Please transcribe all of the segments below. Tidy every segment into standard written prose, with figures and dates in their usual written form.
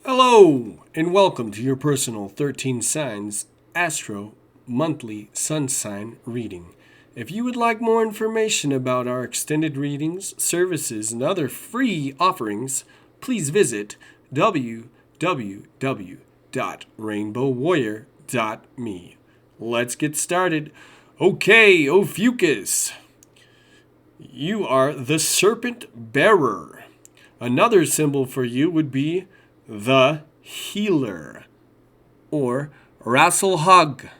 Hello, and welcome to your personal 13 Signs Astro Monthly Sun Sign Reading. If you would like more information about our extended readings, services, and other free offerings, please visit www.rainbowwarrior.me. Let's get started. Okay, Ophiuchus, you are the Serpent Bearer. Another symbol for you would be the Healer, or Rasselhag.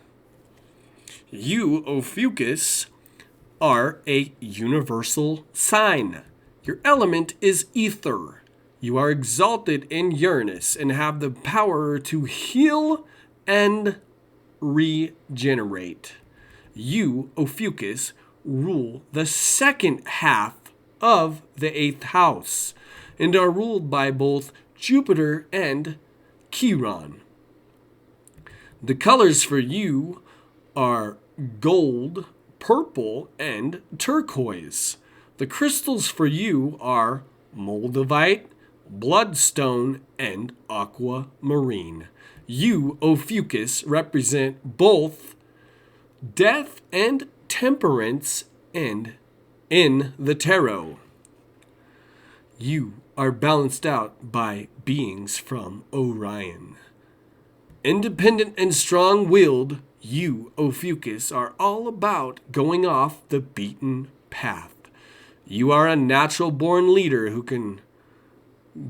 You, Ophiuchus, are a universal sign. Your element is ether. You are exalted in Uranus and have the power to heal and regenerate. You, Ophiuchus, rule the second half of the 8th house and are ruled by both Jupiter and Chiron. The colors for you are gold, purple, and turquoise. The crystals for you are moldavite, bloodstone, and aquamarine. You, Ophiuchus, represent both death and temperance and in the tarot. You are balanced out by beings from Orion. Independent and strong-willed, you, Ophiuchus, are all about going off the beaten path. You are a natural-born leader who can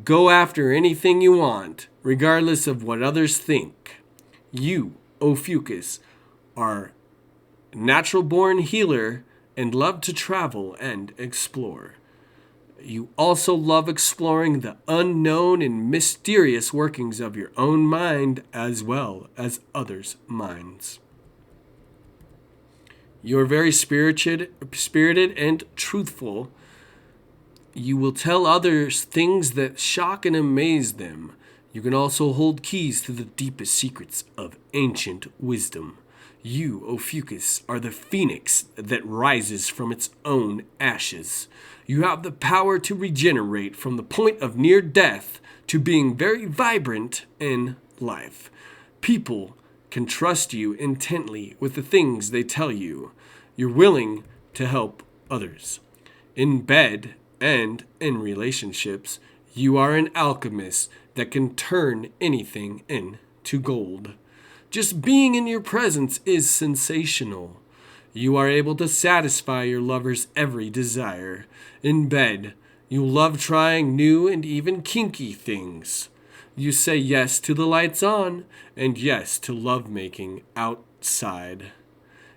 go after anything you want, regardless of what others think. You, Ophiuchus, are a natural-born healer and love to travel and explore. You also love exploring the unknown and mysterious workings of your own mind as well as others' minds. You are very spirited and truthful. You will tell others things that shock and amaze them. You can also hold keys to the deepest secrets of ancient wisdom. You, Ophiuchus, are the phoenix that rises from its own ashes. You have the power to regenerate from the point of near death to being very vibrant in life. People can trust you intently with the things they tell you. You're willing to help others. In bed and in relationships, you are an alchemist that can turn anything into gold. Just being in your presence is sensational. You are able to satisfy your lover's every desire. In bed, you love trying new and even kinky things. You say yes to the lights on and yes to lovemaking outside.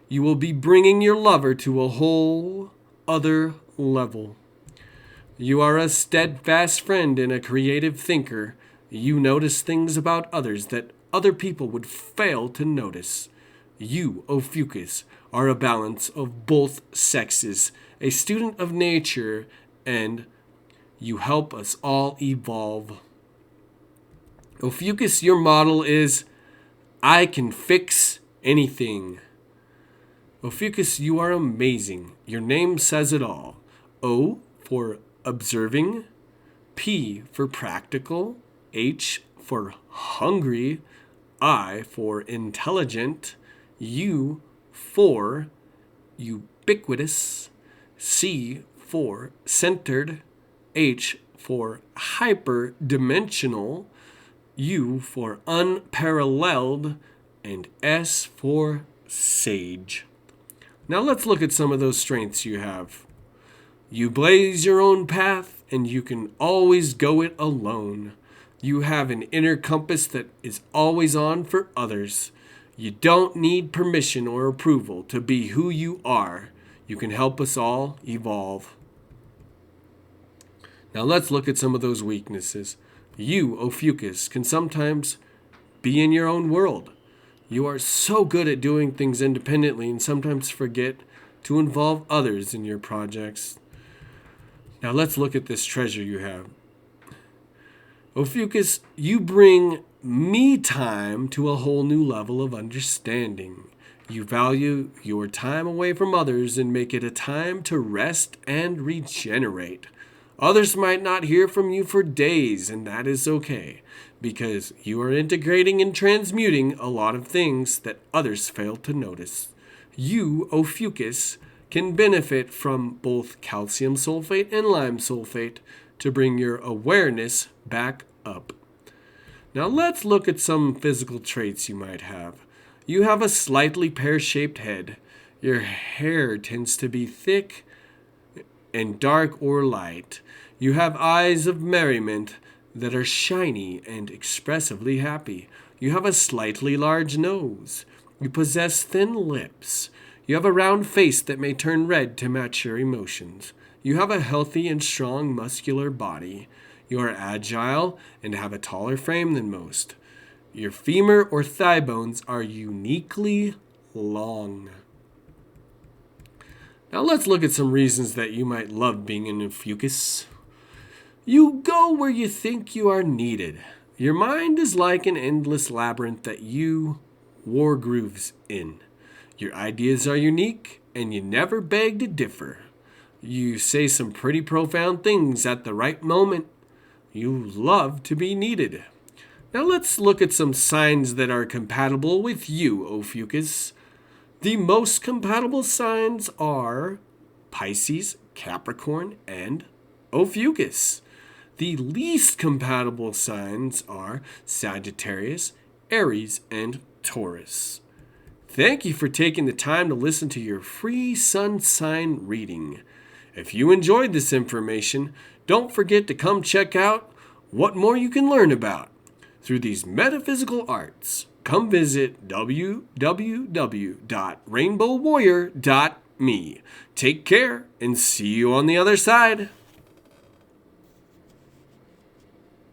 You will be bringing your lover to a whole other level. You are a steadfast friend and a creative thinker. You notice things about others that other people would fail to notice. You, Ophiuchus, are a balance of both sexes, a student of nature, and you help us all evolve. Ophiuchus, your model is, I can fix anything. Ophiuchus, you are amazing. Your name says it all. O for observing, P for practical, H for hungry, I for intelligent, U for ubiquitous, C for centered, H for hyperdimensional, U for unparalleled, and S for sage. Now let's look at some of those strengths you have. You blaze your own path, and you can always go it alone. You have an inner compass that is always on for others. You don't need permission or approval to be who you are. You can help us all evolve. Now let's look at some of those weaknesses. You, Ophiuchus, can sometimes be in your own world. You are so good at doing things independently and sometimes forget to involve others in your projects. Now let's look at this treasure you have. Ophiuchus, you bring me time to a whole new level of understanding. You value your time away from others and make it a time to rest and regenerate. Others might not hear from you for days, and that is okay, because you are integrating and transmuting a lot of things that others fail to notice. You, Ophiuchus, can benefit from both calcium sulfate and lime sulfate to bring your awareness back up. Now let's look at some physical traits you might have. You have a slightly pear-shaped head. Your hair tends to be thick and dark or light. You have eyes of merriment that are shiny and expressively happy. You have a slightly large nose. You possess thin lips. You have a round face that may turn red to match your emotions. You have a healthy and strong muscular body. You are agile and have a taller frame than most. Your femur or thigh bones are uniquely long. Now let's look at some reasons that you might love being an Ophiuchus. You go where you think you are needed. Your mind is like an endless labyrinth that you war grooves in. Your ideas are unique, and you never beg to differ. You say some pretty profound things at the right moment. You love to be needed. Now let's look at some signs that are compatible with you, Ophiuchus. The most compatible signs are Pisces, Capricorn, and Ophiuchus. The least compatible signs are Sagittarius, Aries, and Taurus. Thank you for taking the time to listen to your free sun sign reading. If you enjoyed this information, don't forget to come check out what more you can learn about through these metaphysical arts. Come visit www.rainbowwarrior.me. Take care and see you on the other side.